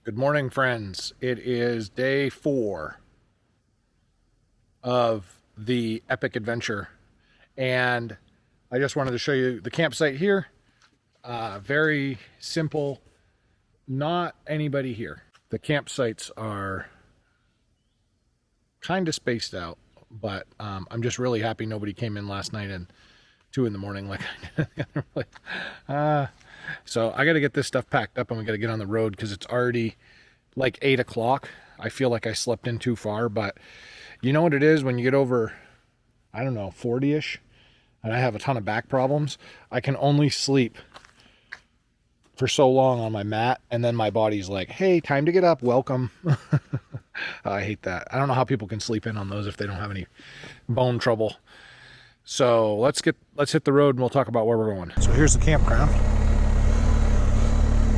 Good morning, friends. It is day 4 of the epic adventure, and I just wanted to show you the campsite here. Very simple, not anybody here. The campsites are kind of spaced out, but I'm just really happy nobody came in last night at 2 in the morning like I did. So I got to get this stuff packed up and we got to get on the road because it's already like 8 o'clock. I feel like I slept in too far, but you know what it is when you get over, I don't know, 40-ish, and I have a ton of back problems. I can only sleep for so long on my mat, and then my body's like, hey, time to get up, welcome. I hate that. I don't know how people can sleep in on those if they don't have any bone trouble. So let's hit the road and we'll talk about where we're going. So here's the campground.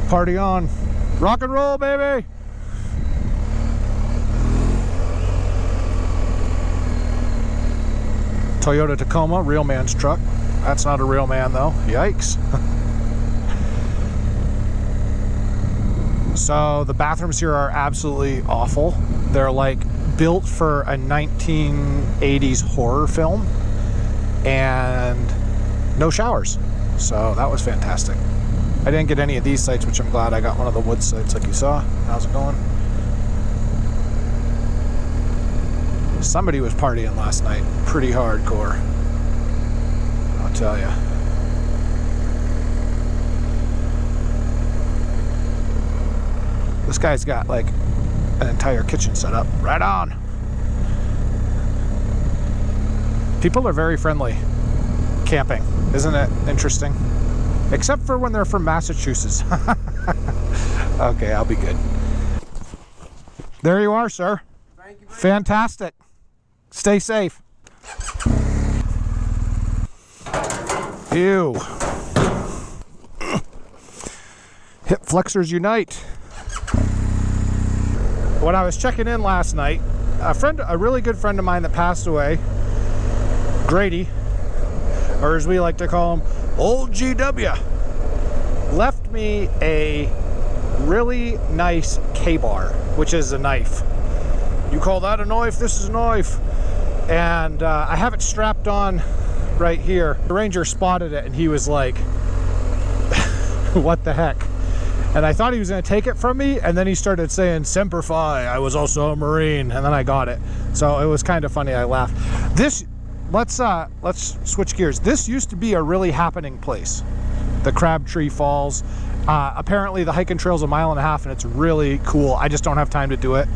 Party on. Rock and roll, baby. Toyota Tacoma, real man's truck. That's not a real man though. Yikes. So the bathrooms here are absolutely awful. They're like built for a 1980s horror film and no showers. So that was fantastic. I didn't get any of these sites, which I'm glad. I got one of the wood sites like you saw. How's it going? Somebody was partying last night. Pretty hardcore, I'll tell you. This guy's got like an entire kitchen set up. Right on. People are very friendly camping. Isn't it interesting? Except for when they're from Massachusetts. Okay, I'll be good. There you are, sir. Thank you very Fantastic. Stay safe. Ew. Hip flexors unite. When I was checking in last night, a really good friend of mine that passed away, Grady, or as we like to call him, Old GW, left me a really nice K-bar, which is a knife. You call that a knife? This is a knife. And I have it strapped on right here. The ranger spotted it and he was like, what the heck? And I thought he was going to take it from me, and then he started saying, Semper Fi, I was also a Marine, and then I got it. So it was kind of funny, I laughed. Let's switch gears. This used to be a really happening place, the Crabtree Falls. Apparently the hiking trail's 1.5 miles, and it's really cool. I just don't have time to do it.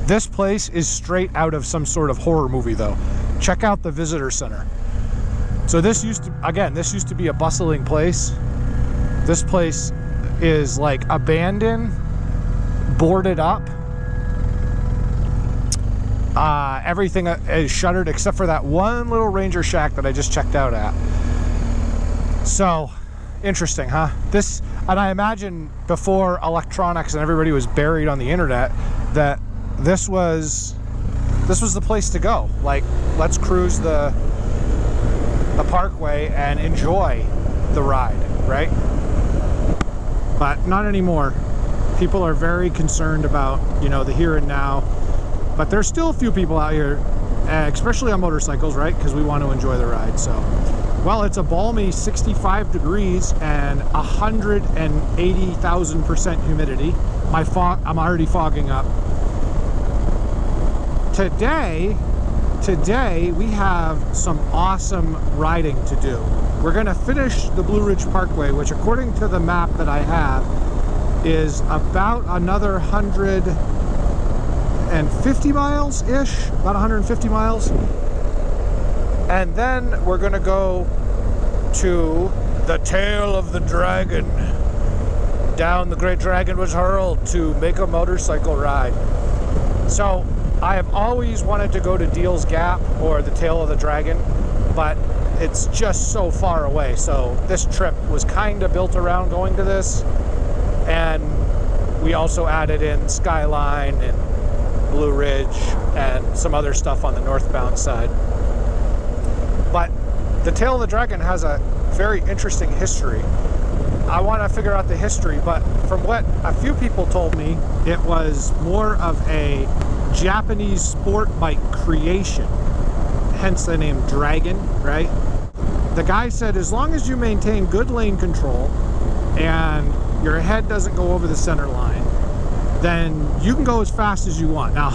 This place is straight out of some sort of horror movie though. Check out the visitor center. So this used to be a bustling place. This place is like abandoned, boarded up. Everything is shuttered except for that one little ranger shack that I just checked out at. So interesting, huh? And I imagine before electronics and everybody was buried on the internet, that this was the place to go. Like, let's cruise the Parkway and enjoy the ride, right? But not anymore. People are very concerned about, the here and now. But there's still a few people out here, especially on motorcycles, right? Because we want to enjoy the ride. So, well, it's a balmy 65 degrees and 180,000% humidity. I'm already fogging up. Today we have some awesome riding to do. We're going to finish the Blue Ridge Parkway, which according to the map that I have is about another 150 miles-ish, about 150 miles. And then we're going to go to the tail of the dragon. Down the great dragon was hurled to make a motorcycle ride. So I have always wanted to go to Deal's Gap or the tail of the dragon, but it's just so far away. So this trip was kind of built around going to this, and we also added in Skyline and Blue Ridge and some other stuff on the northbound side. But the tail of the dragon has a very interesting history. I want to figure out the history, but from what a few people told me, it was more of a Japanese sport bike creation, hence the name Dragon, right? The guy said as long as you maintain good lane control and your head doesn't go over the center line, then you can go as fast as you want. Now,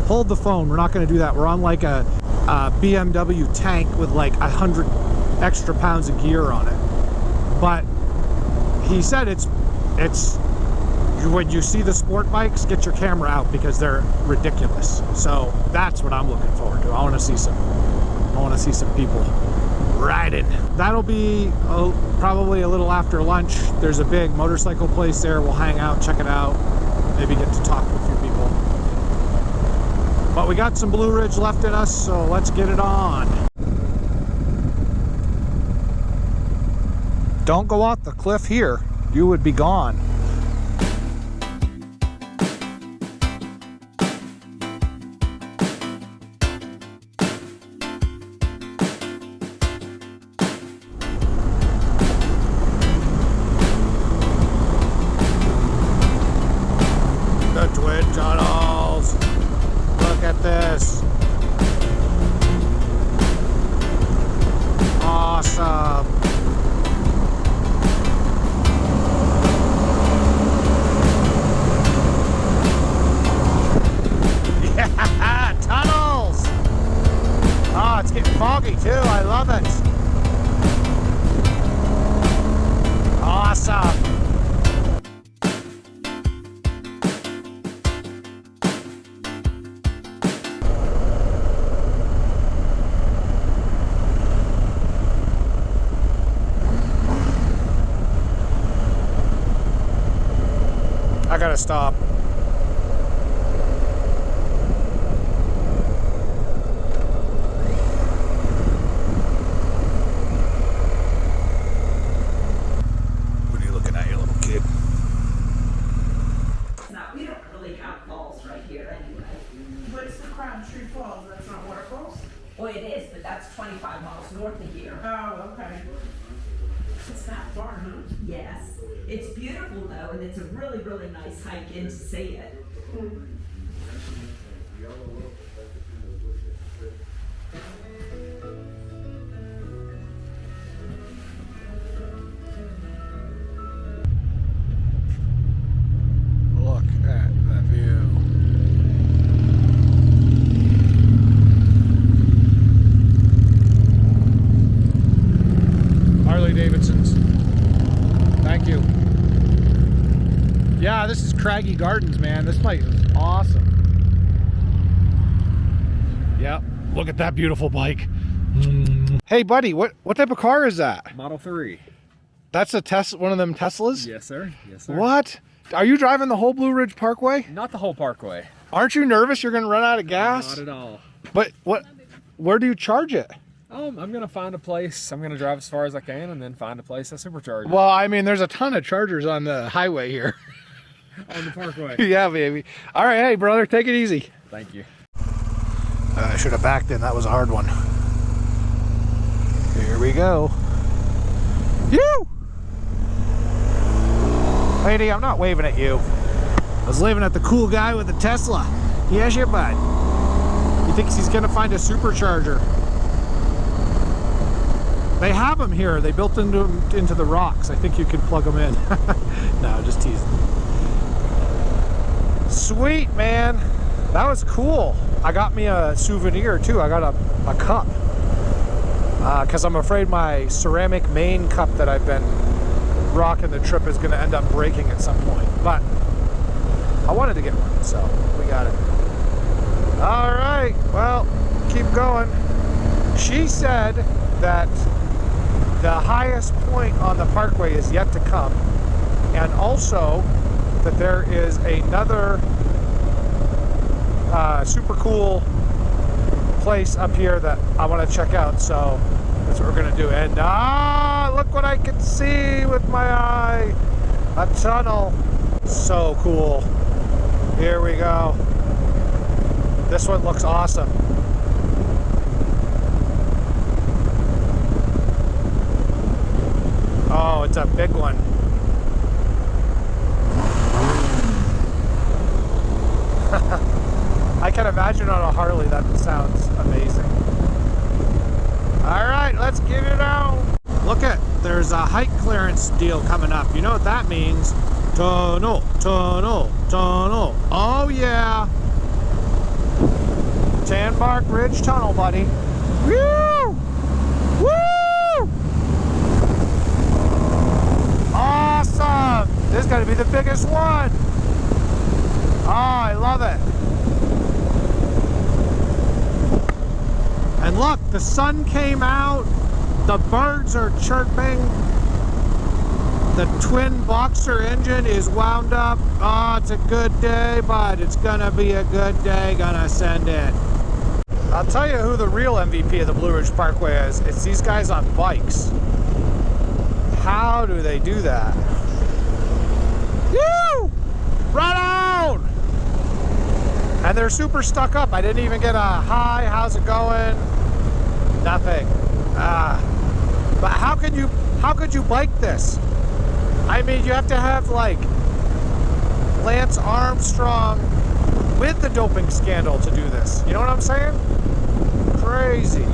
hold the phone, we're not going to do that. We're on like a BMW tank with like 100 extra pounds of gear on it. But he said it's when you see the sport bikes, get your camera out because they're ridiculous. So that's what I'm looking forward to. I want to see some people riding. That'll be probably a little after lunch. There's a big motorcycle place there. We'll hang out, check it out, maybe get to talk to a few people. But we got some Blue Ridge left in us, so let's get it on. Don't go off the cliff here. You would be gone. The twin tunnels. Look at this. Awesome. Yeah, tunnels. Oh, it's getting foggy too. I love it. Awesome. I gotta stop. What are you looking at, you little kid? No, we don't really have falls right here anyway. What's the Crabtree Falls? That's not waterfalls? Well, it is, but that's 25 miles north of here. Oh, okay. It's not far, huh? Yes. It's beautiful though, and it's a really, really nice hike in to see it. Look at the view. Harley Davidson's. Thank you. Yeah, this is Craggy Gardens, man. This place is awesome. Yep. Look at that beautiful bike. Hey, buddy, what type of car is that? Model 3. That's a Tesla, one of them Teslas? Yes, sir. Yes, sir. What? Are you driving the whole Blue Ridge Parkway? Not the whole parkway. Aren't you nervous you're going to run out of gas? Not at all. But where do you charge it? I'm going to find a place. I'm going to drive as far as I can and then find a place to supercharge. Well, I mean, there's a ton of chargers on the highway here. On the parkway. Yeah, baby. All right, hey, brother, take it easy. Thank you. I should have backed in. That was a hard one. Here we go. You! Lady, I'm not waving at you. I was waving at the cool guy with the Tesla. Yes, your bud. He thinks he's going to find a supercharger. They have them here. They built into the rocks. I think you can plug them in. No, just teasing. Sweet, man. That was cool. I got me a souvenir too. I got a cup. Because I'm afraid my ceramic main cup that I've been rocking the trip is going to end up breaking at some point. But I wanted to get one, so we got it. All right, well, keep going. She said that the highest point on the parkway is yet to come, and also that there is another super cool place up here that I want to check out, so that's what we're gonna do. And look what I can see with my eye, a tunnel. So cool. Here we go. This one looks awesome. Oh, it's a big one. there's a height clearance deal coming up. You know what that means? Tunnel, tunnel, tunnel. Oh yeah. Sandbark Ridge Tunnel, buddy. Woo! Woo! Awesome! This is gonna be the biggest one. Oh, I love it. And look, the sun came out. The birds are chirping. The twin boxer engine is wound up. Oh, it's a good day, bud. It's gonna be a good day. Gonna send it. I'll tell you who the real MVP of the Blue Ridge Parkway is. It's these guys on bikes. How do they do that? Woo! Run on! And they're super stuck up. I didn't even get a hi, how's it going? Nothing. But how could you bike this? I mean, you have to have like Lance Armstrong with the doping scandal to do this. You know what I'm saying? Crazy.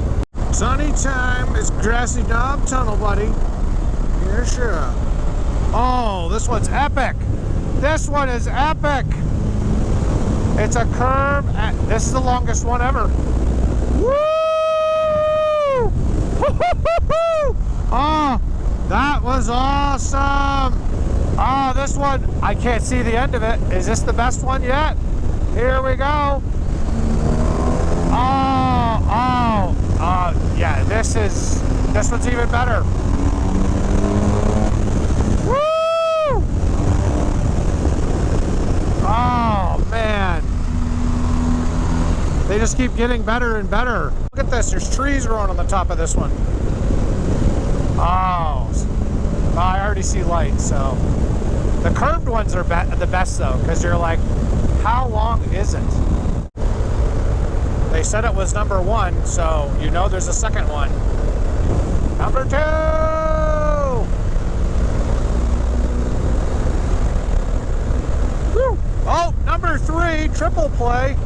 Sunny time. It's Grassy Knob Tunnel, buddy. Yeah, sure. Oh, this one's epic. This one is epic. It's a curve. This is the longest one ever. Woo! Oh, that was awesome. Oh, this one, I can't see the end of it. Is this the best one yet? Here we go. Yeah, this one's even better. Woo! Oh, man. They just keep getting better and better. Look at this, there's trees growing on the top of this one. Oh, I already see light, so. The curved ones are the best though, because you're like, how long is it? They said it was number 1, so you know there's a second one. Number 2! Woo. Oh, number 3, triple play.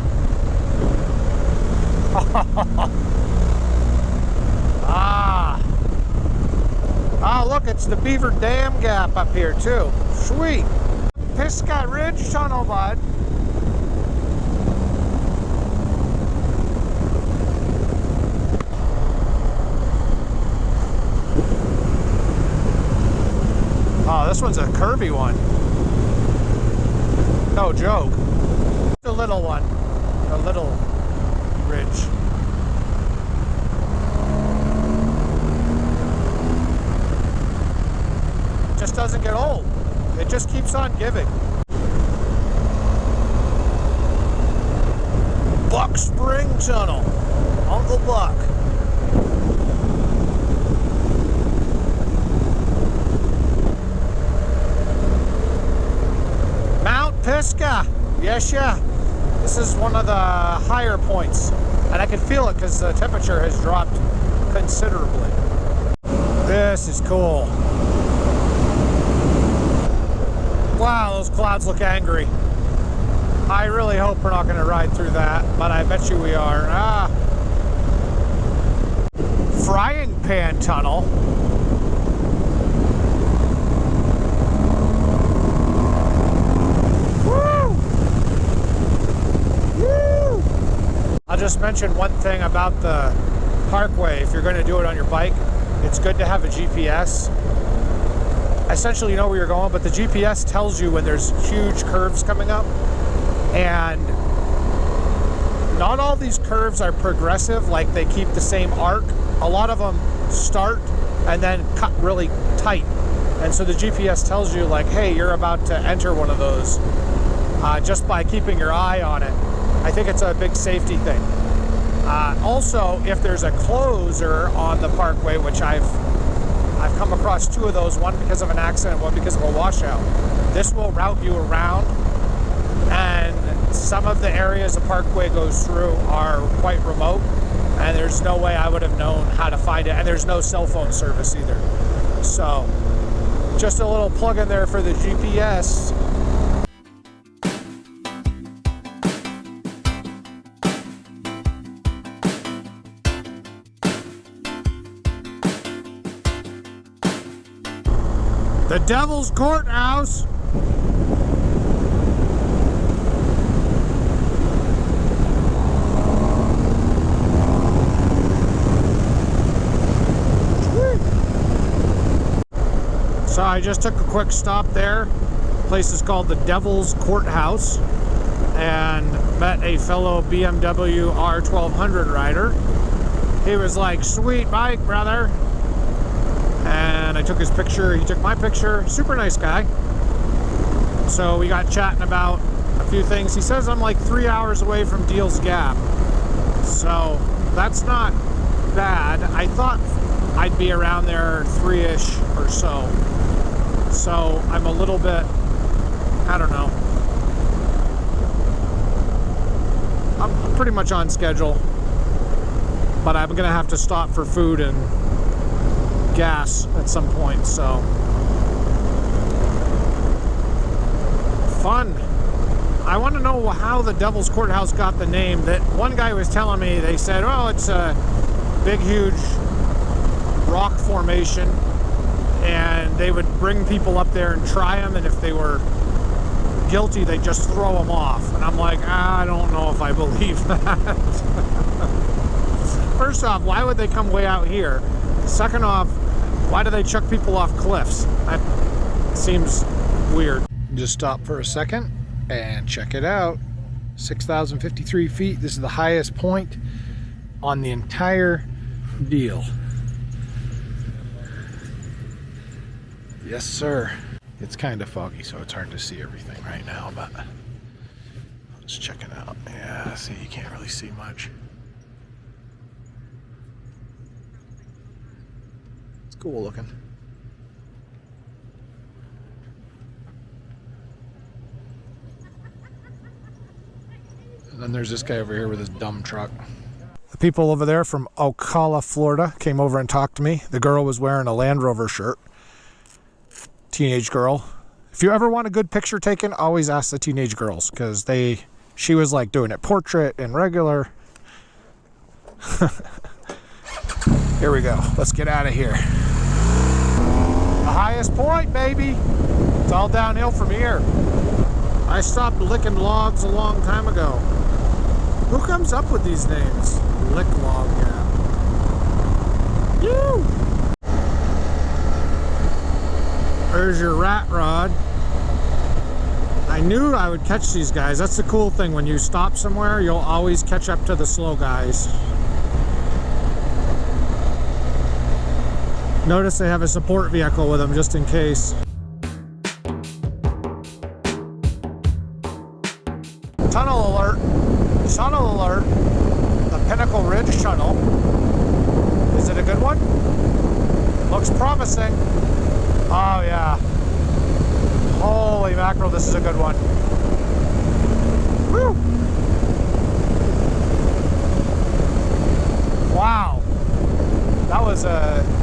Oh, look, it's the Beaver Dam Gap up here, too. Sweet. Pisgah Ridge Tunnel, bud. Oh, this one's a curvy one. No joke. The little one. The little ridge. Just doesn't get old. It just keeps on giving. Buck Spring Tunnel. Uncle Buck. Mount Pisgah. Yes, yeah. This is one of the higher points. And I can feel it because the temperature has dropped considerably. This is cool. Wow, those clouds look angry. I really hope we're not going to ride through that, but I bet you we are. Frying Pan Tunnel. Woo! Woo! I'll just mention one thing about the Parkway. If you're going to do it on your bike, it's good to have a GPS. Essentially, you know where you're going, but the GPS tells you when there's huge curves coming up. And not all these curves are progressive, like they keep the same arc. A lot of them start and then cut really tight. And so the GPS tells you like, hey, you're about to enter one of those just by keeping your eye on it. I think it's a big safety thing. Also, if there's a closer on the Parkway, which I've come across 2 of those, one because of an accident, one because of a washout. This will route you around, and some of the areas the Parkway goes through are quite remote, and there's no way I would have known how to find it, and there's no cell phone service either. So, just a little plug in there for the GPS. The Devil's Courthouse. So I just took a quick stop there. The place is called the Devil's Courthouse, and met a fellow BMW R1200 rider. He was like, "Sweet bike, brother." And I took his picture, he took my picture. Super nice guy. So we got chatting about a few things. He says I'm like 3 hours away from Deals Gap. So that's not bad. I thought I'd be around there 3-ish or so. So I'm a little bit, I don't know. I'm pretty much on schedule. But I'm gonna have to stop for food and gas at some point, so. Fun. I want to know how the Devil's Courthouse got the name. That one guy was telling me, they said, "Oh, it's a big, huge rock formation, and they would bring people up there and try them, and if they were guilty, they'd just throw them off." And I'm like, I don't know if I believe that. First off, why would they come way out here? Second off, why do they chuck people off cliffs? That seems weird. Just stop for a second and check it out. 6,053 feet. This is the highest point on the entire deal. Yes, sir. It's kind of foggy, so it's hard to see everything right now, but let's check it out. Yeah, see, you can't really see much. It's cool looking. And then there's this guy over here with his dumb truck. The people over there from Ocala, Florida came over and talked to me. The girl was wearing a Land Rover shirt. Teenage girl. If you ever want a good picture taken, always ask the teenage girls, because she was like doing it portrait and regular. Here we go. Let's get out of here. The highest point, baby. It's all downhill from here. I stopped licking logs a long time ago. Who comes up with these names? Lick log, yeah. Woo! There's your rat rod. I knew I would catch these guys. That's the cool thing. When you stop somewhere, you'll always catch up to the slow guys. Notice they have a support vehicle with them just in case. Tunnel alert. Tunnel alert. The Pinnacle Ridge Tunnel. Is it a good one? Looks promising. Oh yeah. Holy mackerel, this is a good one. Woo! Wow. That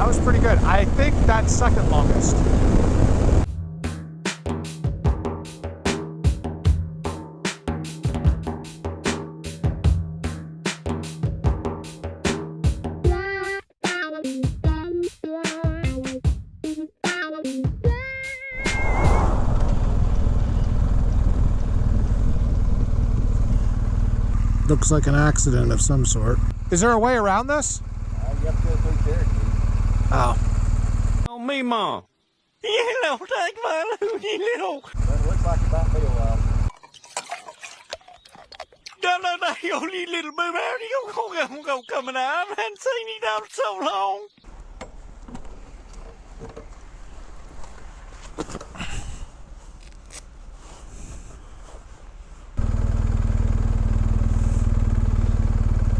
was pretty good. I think that's second longest. Looks like an accident of some sort. Is there a way around this? You have to go through Cherokee. Oh. Oh, me, Mom. You know, take my loony little. Well, it looks like it might be a while. No, you only little boo out. You go coming out. I haven't seen you down so long.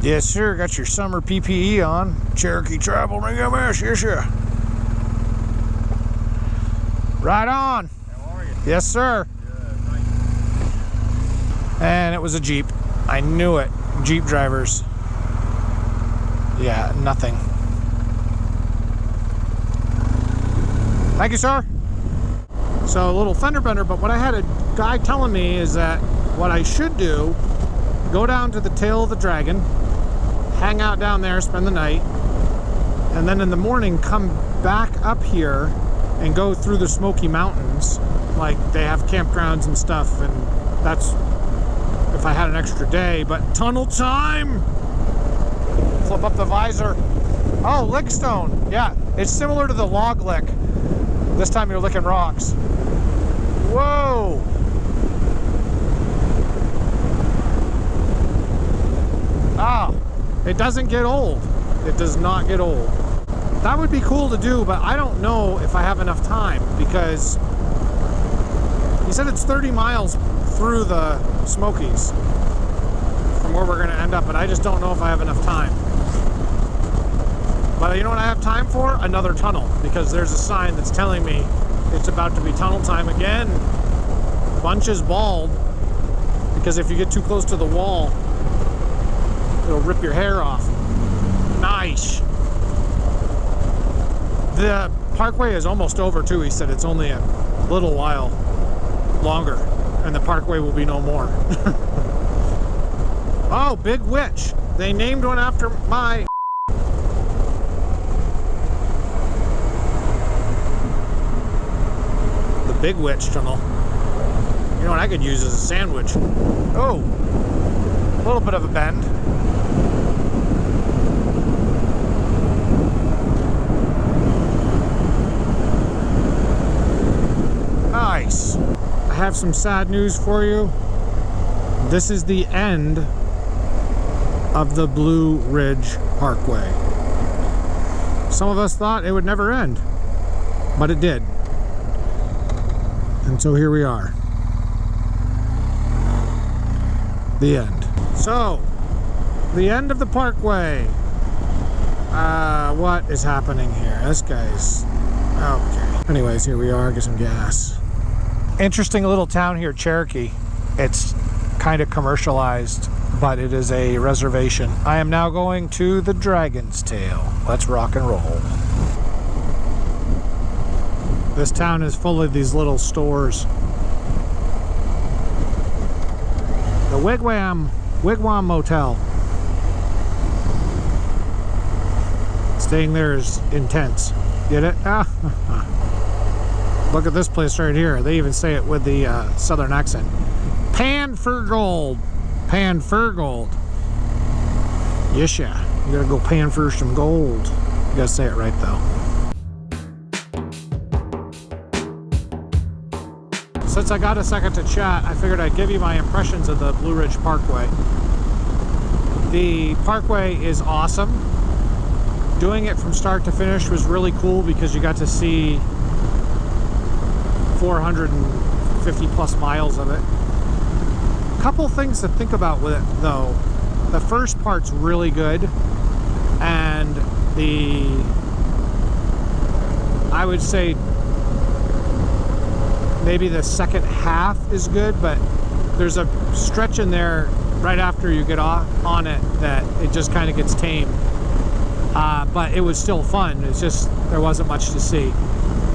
Yes, sir. Got your summer PPE on. Cherokee Travel Ring MS. Yes, sir. Right on. How are you? Yes, sir. Good, thank you. And it was a Jeep. I knew it. Jeep drivers. Yeah, nothing. Thank you, sir. So a little fender bender, but what I had a guy telling me is that what I should do, go down to the tail of the dragon, hang out down there, spend the night, and then in the morning come back up here and go through the Smoky Mountains. Like, they have campgrounds and stuff, and that's if I had an extra day. But tunnel time! Flip up the visor. Oh, lickstone. Yeah, it's similar to the log lick. This time you're licking rocks. Whoa! Ah, it doesn't get old. It does not get old. That would be cool to do, but I don't know if I have enough time, because he said it's 30 miles through the Smokies from where we're going to end up, but I just don't know if I have enough time. But you know what I have time for? Another tunnel, because there's a sign that's telling me it's about to be tunnel time again. Bunch is bald, because if you get too close to the wall, it'll rip your hair off. Nice. The Parkway is almost over too. He said it's only a little while longer and the Parkway will be no more. Oh, Big Witch. They named one after my... The Big Witch tunnel. You know what I could use as a sandwich? Oh, a little bit of a bend. Nice. I have some sad news for you. This is the end of the Blue Ridge Parkway. Some of us thought it would never end, but it did. And so here we are. The end. So, the end of the Parkway. What is happening here? This guy's... Okay. Anyways, here we are. Get some gas. Interesting little town here, Cherokee. It's kind of commercialized, but it is a reservation. I am now going to the Dragon's Tail. Let's rock and roll. This town is full of these little stores. The Wigwam Motel. Staying there is intense. Get it? Look at this place right here. They even say it with the southern accent. Pan for gold. Pan for gold. Yes, yeah. You gotta go pan for some gold. You gotta say it right though. Since I got a second to chat, I figured I'd give you my impressions of the Blue Ridge Parkway. The Parkway is awesome. Doing it from start to finish was really cool because you got to see 450 plus miles of it. Couple things to think about with it though. The first part's really good, and I would say maybe the second half is good, but there's a stretch in there right after you get off on it that it just kind of gets tame. But it was still fun. It's just there wasn't much to see.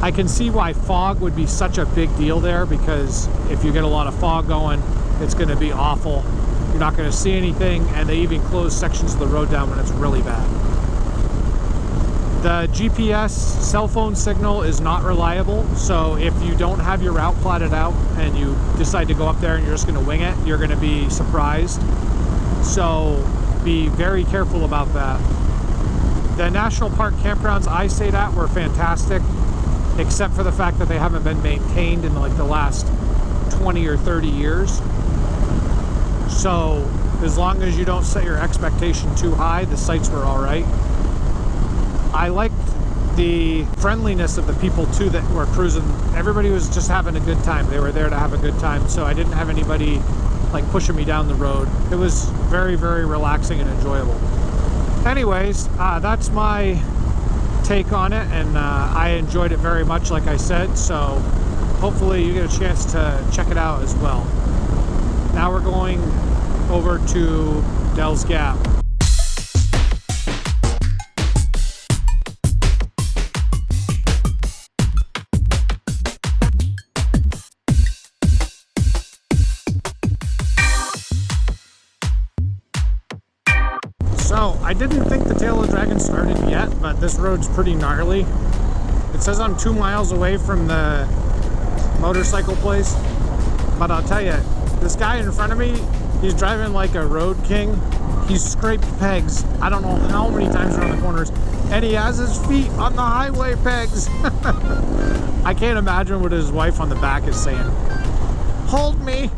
I can see why fog would be such a big deal there, because if you get a lot of fog going, it's going to be awful. You're not going to see anything, and they even close sections of the road down when it's really bad. The GPS cell phone signal is not reliable, so if you don't have your route plotted out and you decide to go up there and you're just going to wing it, you're going to be surprised. So be very careful about that. The national park campgrounds I stayed at were fantastic, except for the fact that they haven't been maintained in like the last 20 or 30 years. So as long as you don't set your expectation too high, the sites were all right. I liked the friendliness of the people too that were cruising. Everybody was just having a good time. They were there to have a good time, so I didn't have anybody like pushing me down the road. It was very, very relaxing and enjoyable. Anyways, that's my take on it, and I enjoyed it very much, like I said, so hopefully you get a chance to check it out as well. Now we're going over to Dells Gap. So, I didn't think the Tail of the Dragon started yet, but this road's pretty gnarly. It says I'm 2 miles away from the motorcycle place, but I'll tell you, this guy in front of me, he's driving like a road king. He's scraped pegs. I don't know how many times around the corners, and he has his feet on the highway pegs. I can't imagine what his wife on the back is saying. Hold me.